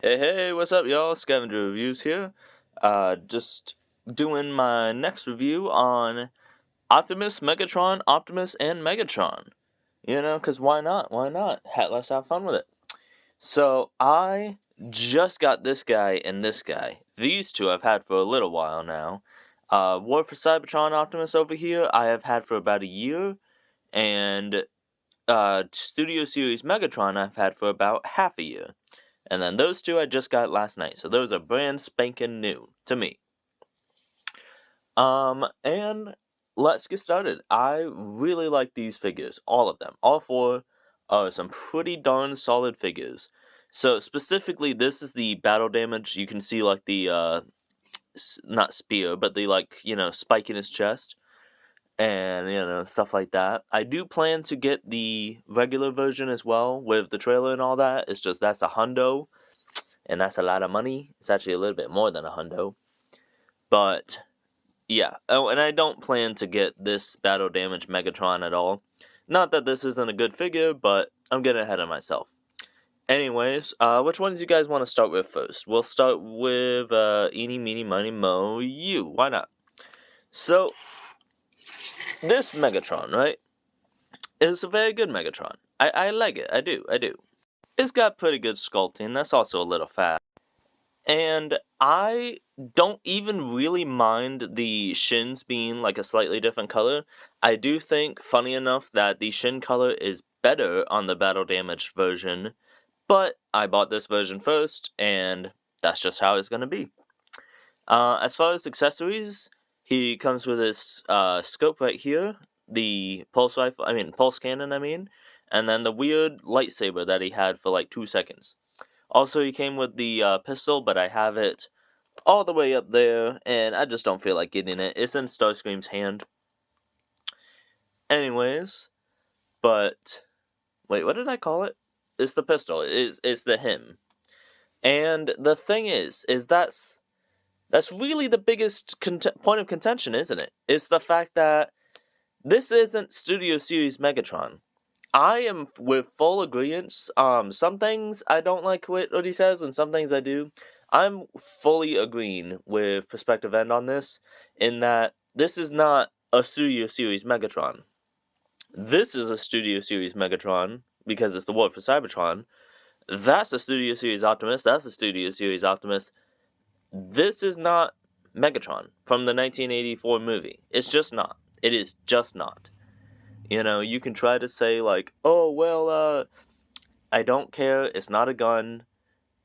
Hey, what's up, y'all? Scavenger Reviews here. Just doing my next review on Optimus, Megatron, Optimus, and Megatron. Because why not? Why not? Let's have fun with it. So, I just got this guy and this guy. These two I've had for a little while now. War for Cybertron Optimus over here, I have had for about a year. And Studio Series Megatron I've had for about half a year. And then those two I just got last night, so those are brand spanking new to me. And let's get started. I really like these figures, all of them. All four are some pretty darn solid figures. So specifically, this is the battle damage. You can see like the, not spear, but the spike in his chest. And, stuff like that. I do plan to get the regular version as well with the trailer and all that. It's just that's a hundo. And that's a lot of money. It's actually a little bit more than a hundo. But, yeah. Oh, and I don't plan to get this battle damage Megatron at all. Not that this isn't a good figure, but I'm getting ahead of myself. Anyways, which ones do you guys want to start with first? We'll start with, Eeny, Meeny, Miny, Mo, you. Why not? So, this Megatron, right, is a very good Megatron. I like it. I do. It's got pretty good sculpting. That's also a little fast. And I don't even really mind the shins being like a slightly different color. I do think, funny enough, that the shin color is better on the battle damage version, but I bought this version first, and that's just how it's going to be. As far as accessories, he comes with this scope right here, the pulse cannon, and then the weird lightsaber that he had for like 2 seconds. Also, he came with the pistol, but I have it all the way up there, and I just don't feel like getting it. It's in Starscream's hand. Anyways, but wait, what did I call it? It's the pistol. It's the him. And the thing is that's really the biggest point of contention, isn't it? It's the fact that this isn't Studio Series Megatron. I am with full agreement. Some things I don't like what he says, and some things I do. I'm fully agreeing with Perspective End on this, in that this is not a Studio Series Megatron. This is a Studio Series Megatron, because it's the War for Cybertron. That's a Studio Series Optimus. That's a Studio Series Optimus. This is not Megatron from the 1984 movie. It's just not. It is just not. You can try to say like, oh, well, I don't care, it's not a gun,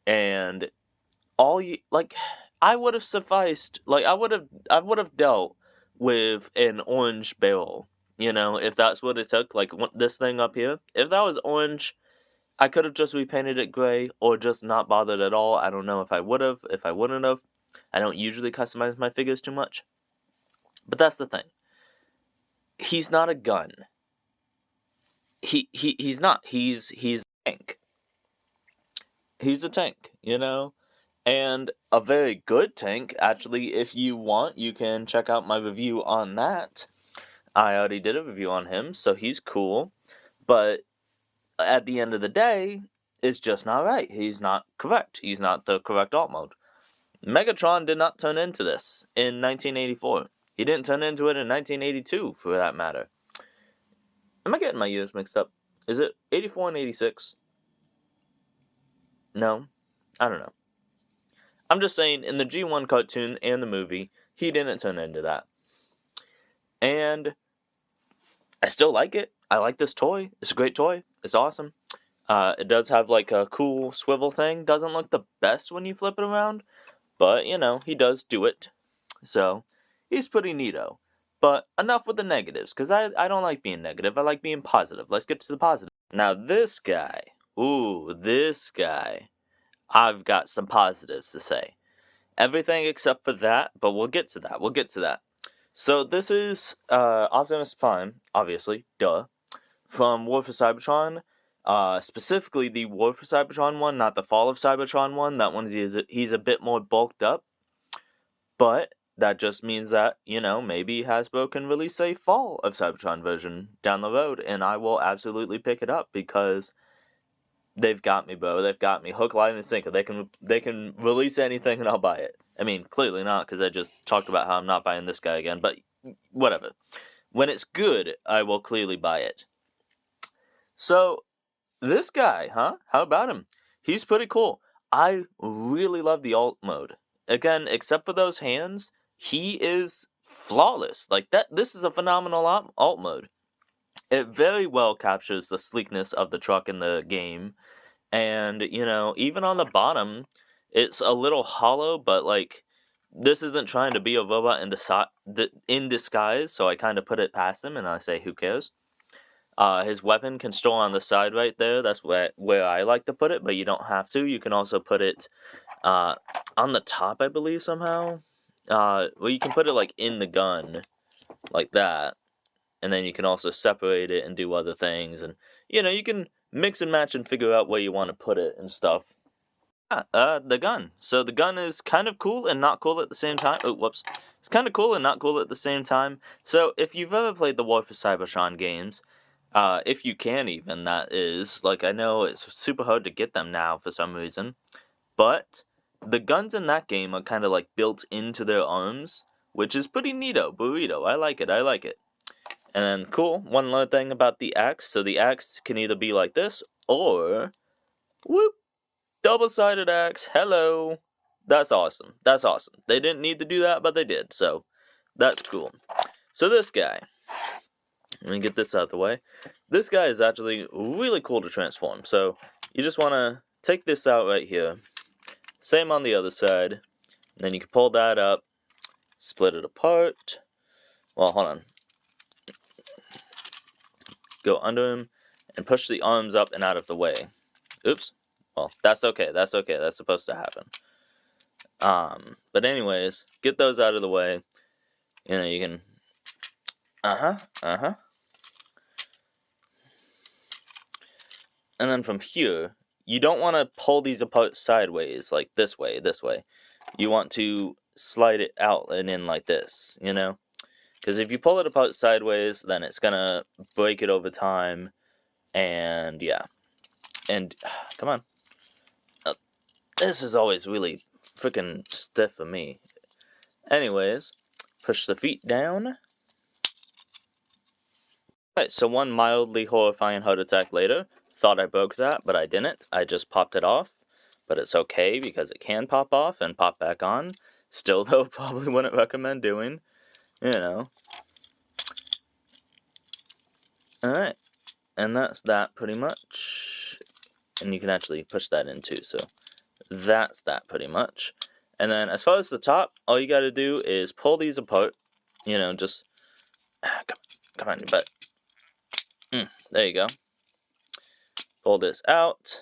and I would have sufficed, I would have dealt with an orange barrel, if that's what it took, like this thing up here. If that was orange, I could have just repainted it gray, or just not bothered at all. I don't know if I would have, if I wouldn't have. I don't usually customize my figures too much. But that's the thing. He's not a gun. He's not. He's a tank. He's a tank, and a very good tank. Actually, if you want, you can check out my review on that. I already did a review on him, so he's cool. But at the end of the day, it's just not right. He's not correct. He's not the correct alt mode. Megatron did not turn into this in 1984. He didn't turn into it in 1982, for that matter. Am I getting my years mixed up? Is it 84 and 86? No? I don't know. I'm just saying, in the G1 cartoon and the movie, he didn't turn into that. And I still like it. I like this toy. It's a great toy. It's awesome. It does have like a cool swivel thing. Doesn't look the best when you flip it around, but he does do it. So he's pretty neato. But enough with the negatives, because I don't like being negative. I like being positive. Let's get to the positive. Now this guy. Ooh, this guy. I've got some positives to say. Everything except for that, but we'll get to that. So this is Optimus Prime, obviously, duh, from War for Cybertron. Specifically the War for Cybertron one, not the Fall of Cybertron one. That one he's a bit more bulked up. But that just means that, maybe Hasbro can release a Fall of Cybertron version down the road, and I will absolutely pick it up, because they've got me, bro. They've got me. Hook, line, and sinker. They can release anything and I'll buy it. I mean, clearly not, because I just talked about how I'm not buying this guy again, but whatever. When it's good, I will clearly buy it. So, this guy, huh? How about him? He's pretty cool. I really love the alt mode. Again, except for those hands, he is flawless. Like, this is a phenomenal alt mode. It very well captures the sleekness of the truck in the game. And, even on the bottom, it's a little hollow, but, like, this isn't trying to be a robot in disguise, so I kind of put it past him, and I say, who cares? His weapon can store on the side right there. That's where I like to put it, but you don't have to. You can also put it on the top, I believe, somehow. Well, you can put it, like, in the gun, like that. And then you can also separate it and do other things. And, you can mix and match and figure out where you want to put it and stuff. The gun. So the gun is kind of cool and not cool at the same time. Oh, whoops. It's kind of cool and not cool at the same time. So if you've ever played the War for Cybertron games, if you can even, that is, like, I know it's super hard to get them now for some reason, but the guns in that game are kind of, like, built into their arms, which is pretty neato, burrito. I like it. And then, cool, one other thing about the axe. So the axe can either be like this, or, whoop, double-sided axe. Hello. That's awesome. They didn't need to do that, but they did, so that's cool. So this guy, let me get this out of the way. This guy is actually really cool to transform. So you just want to take this out right here. Same on the other side. And then you can pull that up, split it apart. Well, hold on. Go under him and push the arms up and out of the way. Oops. Well, that's okay. That's supposed to happen. But anyways, get those out of the way. You can... And then from here, you don't want to pull these apart sideways, like this way. You want to slide it out and in like this, Because if you pull it apart sideways, then it's going to break it over time. And, yeah. And, come on. This is always really freaking stiff for me. Anyways, push the feet down. Alright, so one mildly horrifying heart attack later. Thought I broke that, but I didn't. I just popped it off. But it's okay, because it can pop off and pop back on. Still, though, probably wouldn't recommend doing. Alright. And that's that, pretty much. And you can actually push that in, too, so... That's that, pretty much. And then, as far as the top, all you gotta do is pull these apart. Just... Come on, your butt. There you go. Pull this out.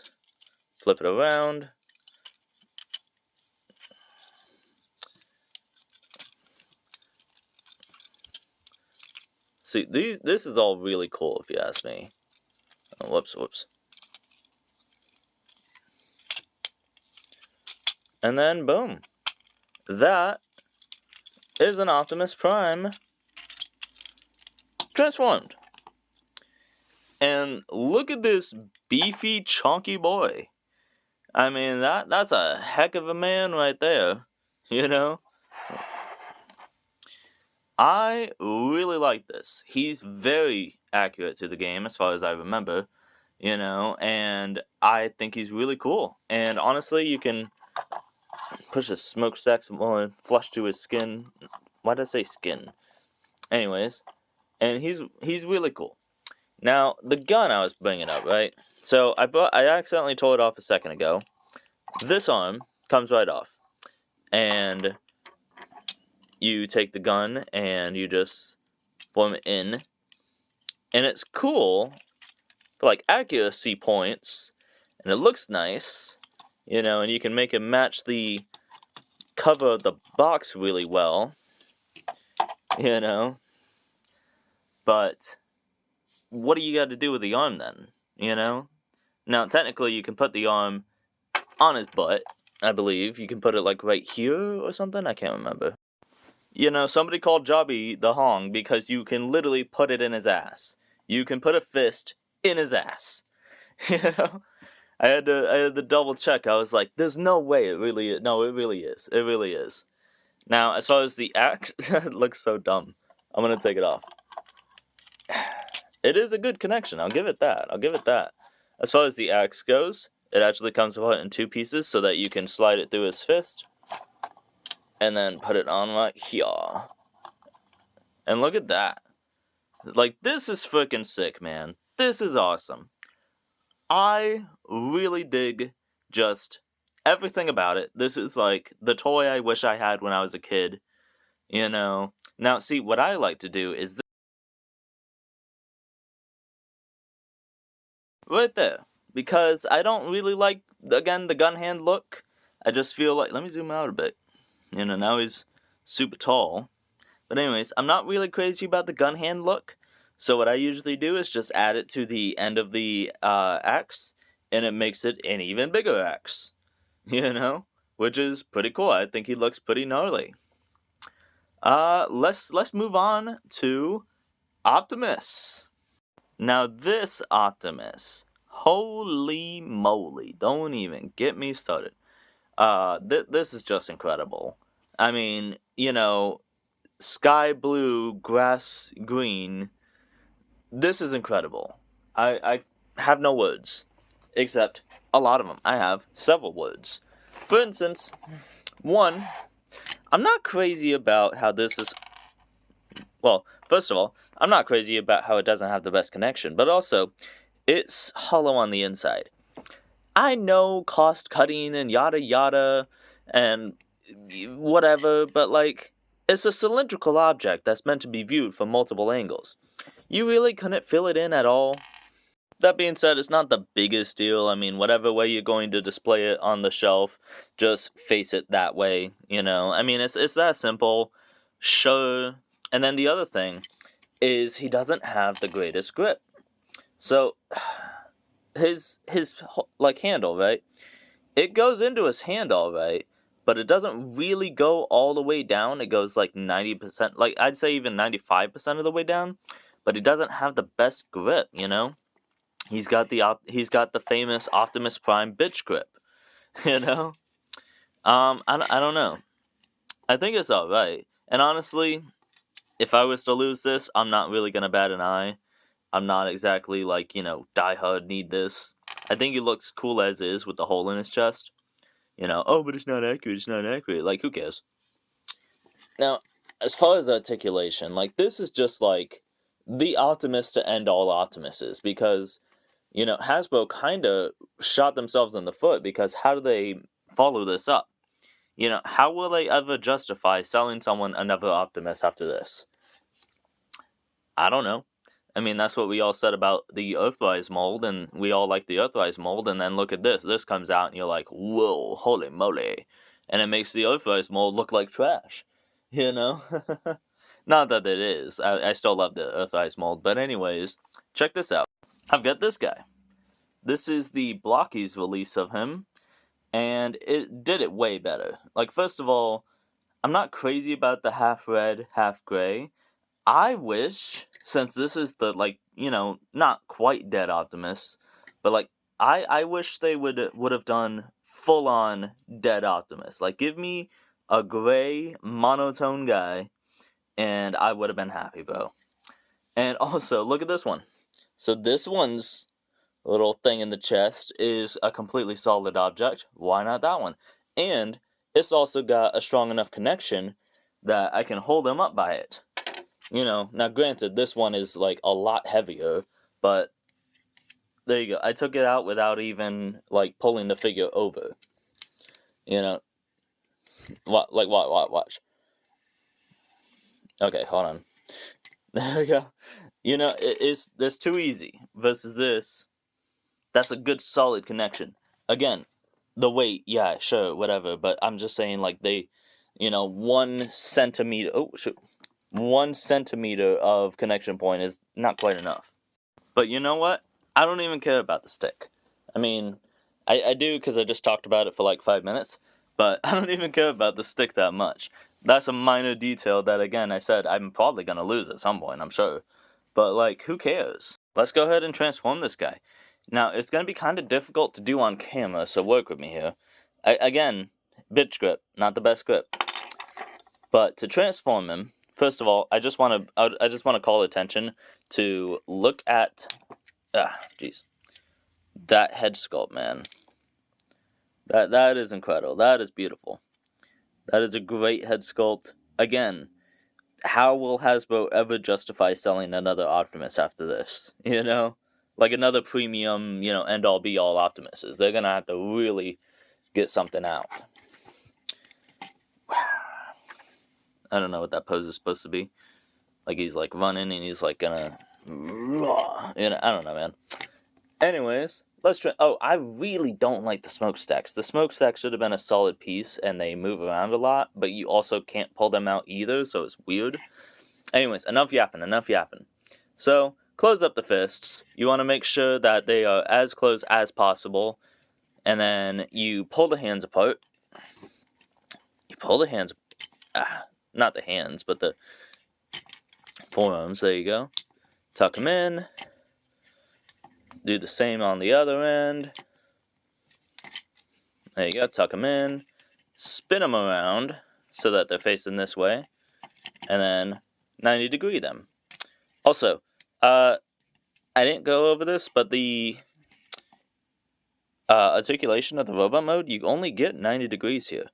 Flip it around. See, this is all really cool, if you ask me. Oh, whoops. And then, boom. That is an Optimus Prime transformed. And look at this beefy, chunky boy. I mean, that's a heck of a man right there, I really like this. He's very accurate to the game, as far as I remember, and I think he's really cool. And honestly, you can push his smokestack some more flush to his skin. Why did I say skin? Anyways, and he's really cool. Now, the gun I was bringing up, right? So I accidentally tore it off a second ago. This arm comes right off. And you take the gun and you just form it in. And it's cool for, like, accuracy points. And it looks nice, and you can make it match the cover of the box really well, But what do you got to do with the arm then, Now, technically, you can put the arm on his butt, I believe. You can put it, like, right here or something? I can't remember. Somebody called Jobby the Hong because you can literally put it in his ass. You can put a fist in his ass, I had to double check. I was like, there's no way it really is. No, it really is. It really is. Now, as far as the axe, it looks so dumb. I'm gonna take it off. It is a good connection. I'll give it that. I'll give it that. As far as the axe goes, it actually comes apart in 2 pieces so that you can slide it through his fist. And then put it on right here. And look at that. Like, this is freaking sick, man. This is awesome. I really dig just everything about it. This is like the toy I wish I had when I was a kid. You know? Now, see, what I like to do is this right there. Because I don't really like, again, the gun hand look. I just feel like, let me zoom out a bit. You know, now he's super tall. But anyways, I'm not really crazy about the gun hand look. So what I usually do is just add it to the end of the axe. And it makes it an even bigger axe. You know? Which is pretty cool. I think he looks pretty gnarly. Let's move on to Optimus. Now this Optimus, holy moly, don't even get me started. This is just incredible. I mean, you know, sky blue, grass green. This is incredible. I have no words, except a lot of them. I have several words. For instance, one, I'm not crazy about how this is. Well, first of all, I'm not crazy about how it doesn't have the best connection, but also, it's hollow on the inside. I know cost cutting and yada yada and whatever, but like, it's a cylindrical object that's meant to be viewed from multiple angles. You really couldn't fill it in at all? That being said, it's not the biggest deal. I mean, whatever way you're going to display it on the shelf, just face it that way, you know? I mean, it's that simple. Sure. And then the other thing is he doesn't have the greatest grip. So, his like, handle, right? It goes into his hand all right, but it doesn't really go all the way down. It goes like 90%, like, I'd say even 95% of the way down, but he doesn't have the best grip, you know? He's got the famous Optimus Prime bitch grip, you know. I don't know. I think it's all right. And honestly, if I was to lose this, I'm not really gonna bat an eye. I'm not exactly like, you know, die hard need this. I think he looks cool as is with the hole in his chest. You know, oh, but it's not accurate. It's not accurate. Like, who cares? Now, as far as articulation, like, this is just like the Optimus to end all Optimuses because, you know, Hasbro kind of shot themselves in the foot because how do they follow this up? You know, how will they ever justify selling someone another Optimus after this? I don't know. I mean, that's what we all said about the Earthrise mold, and we all like the Earthrise mold, and then look at this. This comes out, and you're like, whoa, holy moly. And it makes the Earthrise mold look like trash. You know? Not that it is. I still love the Earthrise mold, but anyways, check this out. I've got this guy. This is the Blockies release of him, and it did it way better. Like, first of all, I'm not crazy about the half red, half gray. I wish, since this is the, like, you know, not quite dead Optimus, but, like, I wish they would have done full-on dead Optimus. Like, give me a gray, monotone guy, and I would have been happy, bro. And also, look at this one. So this one's little thing in the chest is a completely solid object. Why not that one? And it's also got a strong enough connection that I can hold him up by it. You know, now granted, this one is like a lot heavier, but there you go. I took it out without even like pulling the figure over. You know, watch. Okay, hold on. There we go. You know, that's too easy versus this. That's a good solid connection. Again, the weight, yeah, sure, whatever. But I'm just saying, like, they, you know, 1 centimeter. Oh shoot. 1 centimeter of connection point is not quite enough. But you know what? I don't even care about the stick. I mean, I do because I just talked about it for like 5 minutes, but I don't even care about the stick that much. That's a minor detail that, again, I said I'm probably going to lose at some point, I'm sure. But, like, who cares? Let's go ahead and transform this guy. Now, it's going to be kind of difficult to do on camera, so work with me here. Again, bitch grip, not the best grip. But to transform him, first of all, I just want to call attention to look at that head sculpt, man. That is incredible. That is beautiful. That is a great head sculpt. Again, how will Hasbro ever justify selling another Optimus after this? You know? Like another premium, end-all be-all Optimuses. They're gonna have to really get something out. I don't know what that pose is supposed to be. Like he's like running and he's like gonna... I don't know, man. Anyways, let's try... Oh, I really don't like the smokestacks. The smokestacks should have been a solid piece and they move around a lot, but you also can't pull them out either, so it's weird. Anyways, enough yapping. So, close up the fists. You want to make sure that they are as close as possible. And then you pull the hands apart. Not the hands, but the forearms. There you go. Tuck them in. Do the same on the other end. There you go. Tuck them in. Spin them around so that they're facing this way. And then 90-degree them. Also, I didn't go over this, but the articulation of the robot mode, you only get 90 degrees here.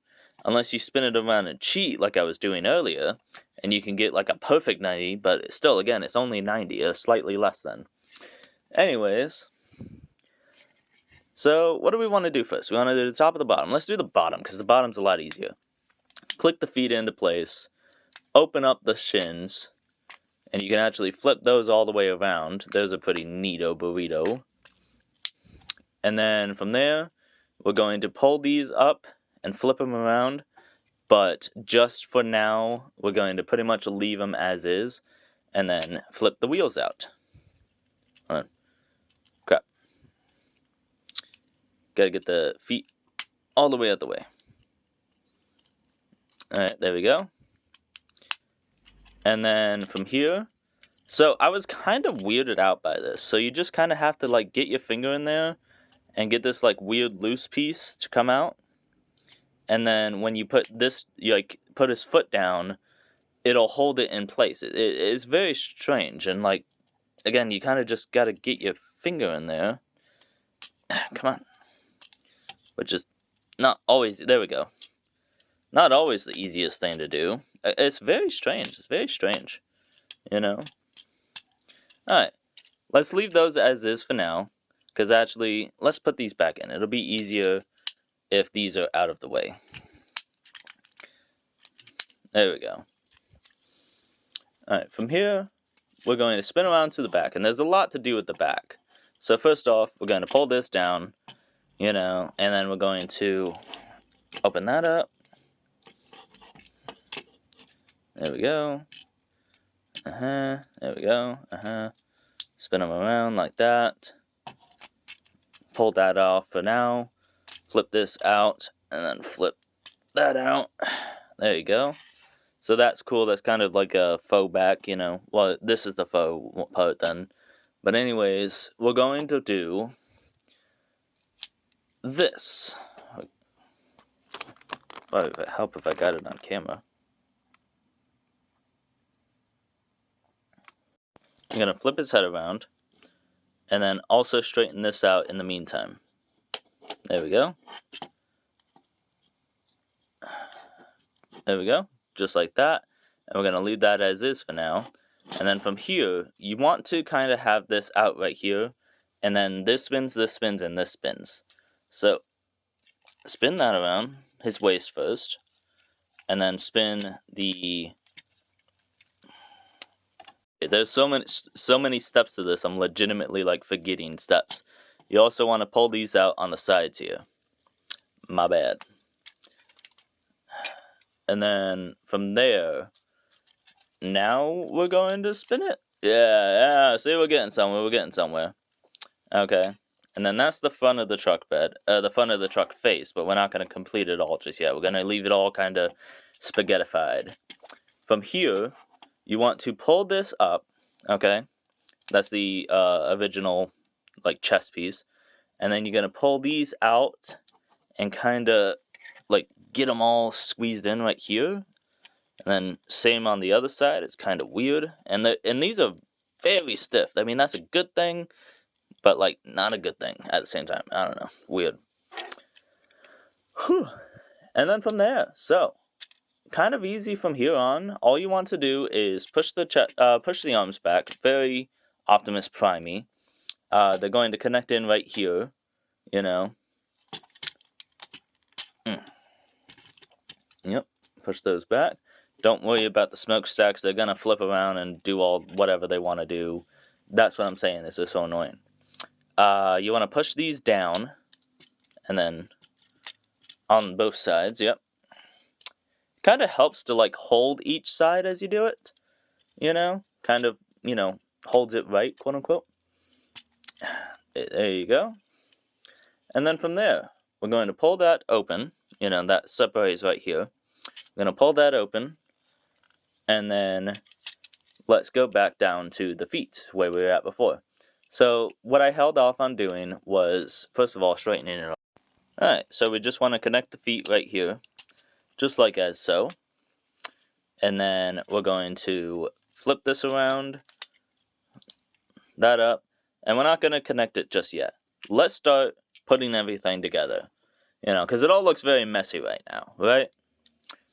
Unless you spin it around and cheat like I was doing earlier, and you can get like a perfect 90, but still, again, it's only 90, or slightly less than. Anyways, so what do we want to do first? We want to do the top or the bottom? Let's do the bottom, because the bottom's a lot easier. Click the feet into place, open up the shins, and you can actually flip those all the way around. There's a pretty neato burrito. And then from there, we're going to pull these up and flip them around. But just for now, we're going to pretty much leave them as is. And then flip the wheels out. Hold on. Crap. Gotta get the feet all the way out the way. Alright, there we go. And then from here, so I was kind of weirded out by this. So you just kind of have to like get your finger in there and get this like weird loose piece to come out. And then when you put this, you like put his foot down, it'll hold it in place. It's very strange. And like, again, you kind of just got to get your finger in there. Come on. Which is not always, there we go. Not always the easiest thing to do. It's very strange. Alright, let's leave those as is for now. Because actually, let's put these back in. It'll be easier if these are out of the way. There we go. Alright, from here, we're going to spin around to the back. And there's a lot to do with the back. So first off, we're going to pull this down, and then we're going to open that up. There we go. There we go. Spin them around like that. Pull that off for now. Flip this out, and then flip that out. There you go. So that's cool. That's kind of like a faux back, Well, this is the faux part then. But anyways, we're going to do this. Probably would help if I got it on camera. I'm going to flip his head around, and then also straighten this out in the meantime. There we go. There we go. Just like that. And we're going to leave that as is for now. And then from here, you want to kind of have this out right here. And then this spins, and this spins. So, spin that around, his waist first. And then spin the... There's so many steps to this, I'm legitimately like forgetting steps. You also want to pull these out on the sides here. My bad. And then from there, now we're going to spin it. Yeah, see, we're getting somewhere. Okay. And then that's the front of the truck bed, the front of the truck face, but we're not going to complete it all just yet. We're going to leave it all kind of spaghettified. From here, you want to pull this up, okay? That's the original like chest piece, and then you're gonna pull these out and kind of like get them all squeezed in right here. And then same on the other side. It's kind of weird, and these are very stiff. I mean, that's a good thing, but like not a good thing at the same time. I don't know, weird. Whew. And then from there, so kind of easy from here on. All you want to do is push the arms back, very Optimus Prime-y. They're going to connect in right here, you know. Yep, push those back. Don't worry about the smokestacks. They're gonna flip around and do whatever they want to do. That's what I'm saying. This is so annoying. You want to push these down, and then on both sides. Yep. Kind of helps to like hold each side as you do it. You know, kind of holds it right, quote unquote. There you go. And then from there, we're going to pull that open. You know, that separates right here. We're going to pull that open. And then let's go back down to the feet where we were at before. So what I held off on doing was, first of all, straightening it up. Alright, so we just want to connect the feet right here. Just like as so. And then we're going to flip this around. That up. And we're not going to connect it just yet. Let's start putting everything together. You know, because it all looks very messy right now, right?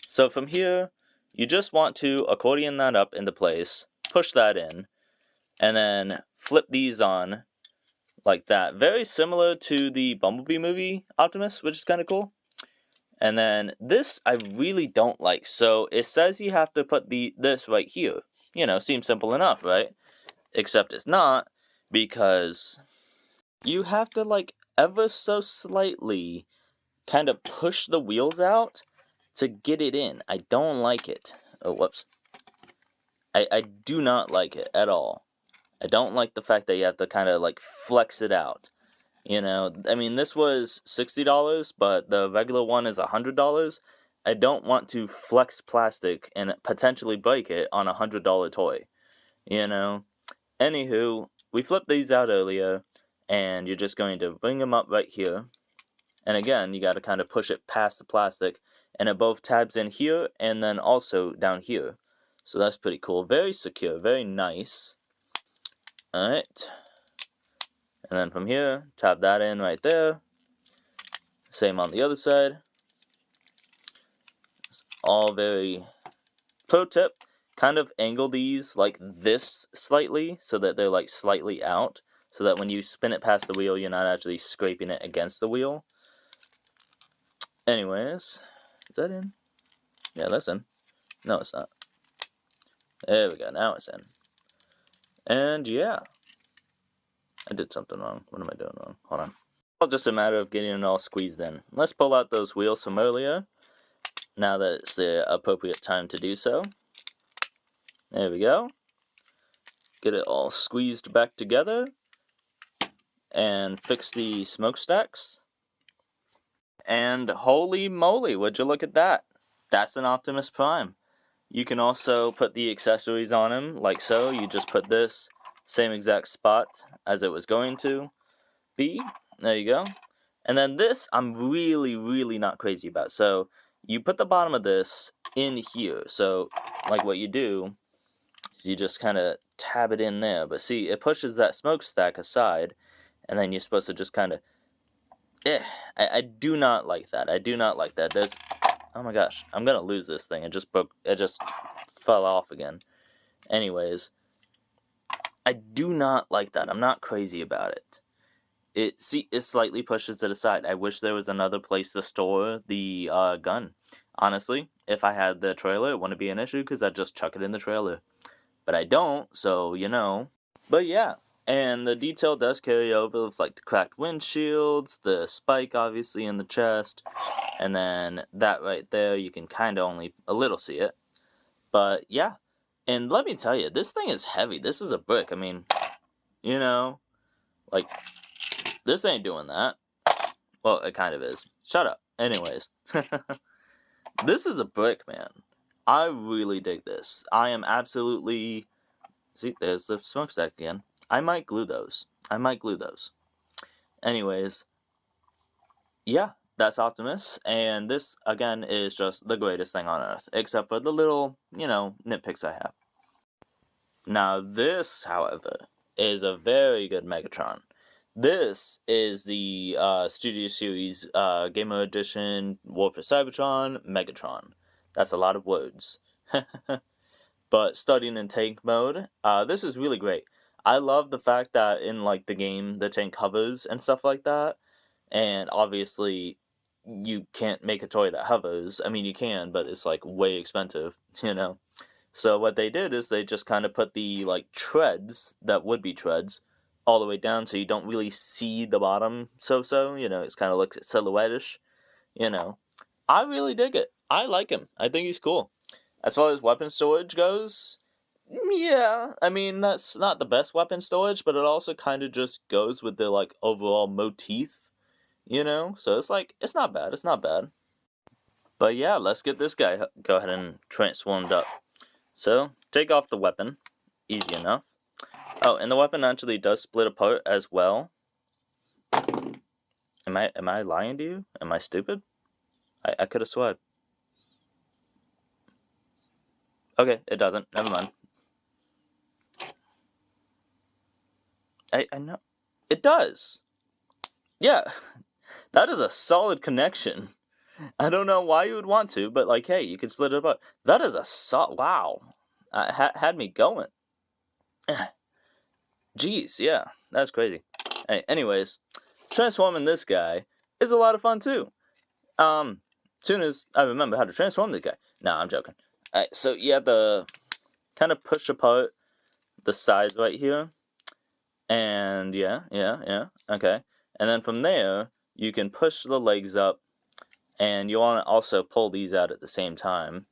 So from here, you just want to accordion that up into place, push that in, and then flip these on like that. Very similar to the Bumblebee movie Optimus, which is kind of cool. And then this I really don't like. So it says you have to put this right here. You know, seems simple enough, right? Except it's not, because you have to like ever so slightly kind of push the wheels out to get it in. I don't like it. Oh, whoops. I do not like it at all. I don't like the fact that you have to kind of like flex it out. You know, I mean, this was $60, but the regular one is $100. I don't want to flex plastic and potentially break it on a $100 toy. You know? Anywho, we flipped these out earlier, and you're just going to bring them up right here. And again, you got to kind of push it past the plastic, and it both tabs in here and then also down here. So that's pretty cool. Very secure, very nice. Alright. And then from here, tab that in right there. Same on the other side. It's all very... Pro tip, kind of angle these like this slightly, so that they're like slightly out, so that when you spin it past the wheel, you're not actually scraping it against the wheel. Anyways, is that in? Yeah, that's in. No, it's not. There we go, now it's in. And yeah. I did something wrong. What am I doing wrong? Hold on. Well, just a matter of getting it all squeezed in. Let's pull out those wheels from earlier, now that it's the appropriate time to do so. There we go. Get it all squeezed back together. And fix the smokestacks. And holy moly, would you look at that? That's an Optimus Prime. You can also put the accessories on him, like so. You just put this same exact spot as it was going to be. There you go. And then this, I'm really, really not crazy about. So you put the bottom of this in here. So like what you do is you just kind of tab it in there. But see, it pushes that smokestack aside, and then you're supposed to just kind of... I do not like that. I do not like that. There's... Oh my gosh, I'm gonna lose this thing. It just broke. It just fell off again. Anyways, I do not like that. I'm not crazy about it. It slightly pushes it aside. I wish there was another place to store the gun. Honestly, if I had the trailer, it wouldn't be an issue, because I'd just chuck it in the trailer. But I don't, so you know. But yeah, and the detail does carry over with like the cracked windshields, the spike obviously in the chest, and then that right there, you can kind of only a little see it. But yeah, and let me tell you, this thing is heavy. This is a brick. I mean, you know, like, this ain't doing that. Well, it kind of is. Shut up. Anyways. This is a brick, man. I really dig this. I am absolutely... See, there's the smokestack again. I might glue those. anyways, yeah, that's Optimus, and this, again, is just the greatest thing on Earth, except for the little, nitpicks I have. Now this, however, is a very good Megatron. This is the Studio Series Gamer Edition War for Cybertron Megatron. That's a lot of words. But studying in tank mode, this is really great. I love the fact that in like the game, the tank hovers and stuff like that. And obviously, you can't make a toy that hovers. I mean, you can, but it's like way expensive, So what they did is they just kind of put the like treads that would be treads all the way down, so you don't really see the bottom. It's kind of looks silhouette-ish. I really dig it. I like him. I think he's cool. As far as weapon storage goes, yeah, I mean that's not the best weapon storage, but it also kind of just goes with the like overall motif, So it's like it's not bad. It's not bad. But yeah, let's get this guy go ahead and transformed up. So, take off the weapon. Easy enough. Oh, and the weapon actually does split apart as well. Am I lying to you? Am I stupid? I could have sworn. Okay, it doesn't. Never mind. I know. It does. Yeah. That is a solid connection. I don't know why you would want to, but like, hey, you can split it apart. That is a wow. Had me going. Jeez, yeah, that's crazy. Hey, anyways, transforming this guy is a lot of fun too. Soon as I remember how to transform this guy. Nah, I'm joking. Alright, so you have to kind of push apart the sides right here. And yeah, okay. And then from there, you can push the legs up, and you want to also pull these out at the same time.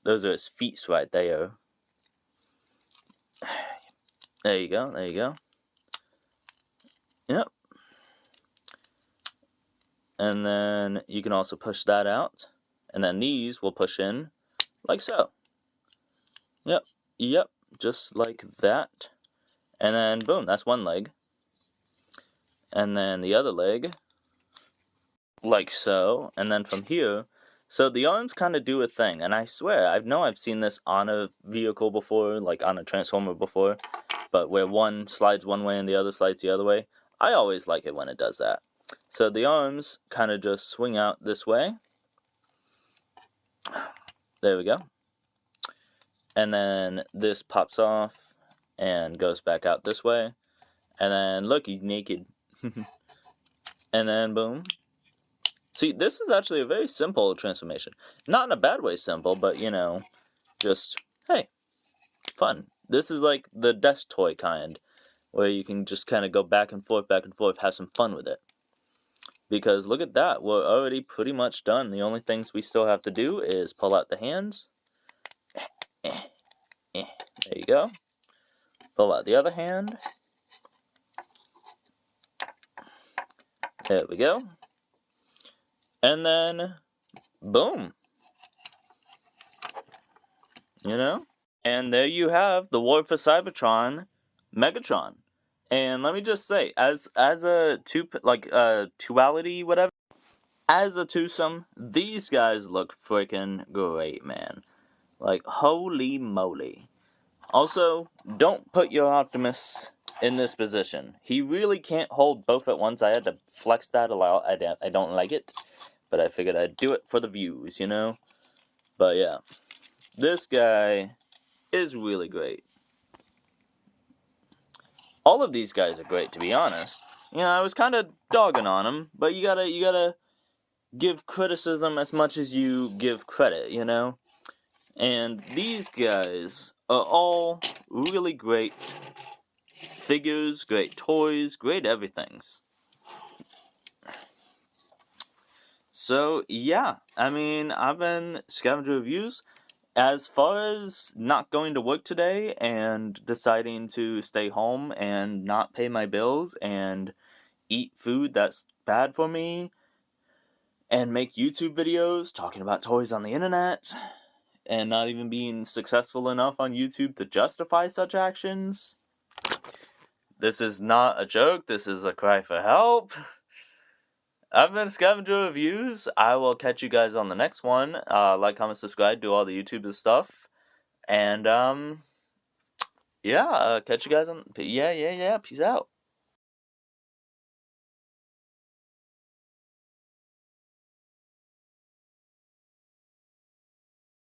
Those are his feet right there. There you go. Yep. And then you can also push that out. And then these will push in like so. Yep, just like that. And then boom, that's one leg. And then the other leg, like so. And then from here, so the arms kind of do a thing. And I swear, I've seen this on a vehicle before, like on a Transformer before. But where one slides one way and the other slides the other way. I always like it when it does that. So the arms kind of just swing out this way. There we go. And then this pops off and goes back out this way. And then look, he's naked. And then boom. See, this is actually a very simple transformation. Not in a bad way simple, but just, hey, fun. This is like the desk toy kind, where you can just kind of go back and forth, have some fun with it. Because look at that, we're already pretty much done. The only things we still have to do is pull out the hands. There you go. Pull out the other hand. There we go. And then, boom. And there you have the War for Cybertron Megatron. And let me just say, as a duality, whatever, as a twosome, these guys look freaking great, man. Like, holy moly. Also, don't put your Optimus in this position. He really can't hold both at once. I had to flex that a lot. I don't like it, but I figured I'd do it for the views, But yeah, this guy is really great. All of these guys are great, to be honest. I was kind of dogging on them, but you gotta give criticism as much as you give credit, And these guys are all really great figures, great toys, great everythings. So, yeah, I mean, I've been Scavenger Reviews. As far as not going to work today and deciding to stay home and not pay my bills and eat food that's bad for me and make YouTube videos talking about toys on the internet and not even being successful enough on YouTube to justify such actions, This is not a joke. This is a cry for help. I've been Scavenger Reviews. I will catch you guys on the next one. Like, comment, subscribe, do all the YouTube stuff. And, yeah, catch you guys on... Yeah, peace out.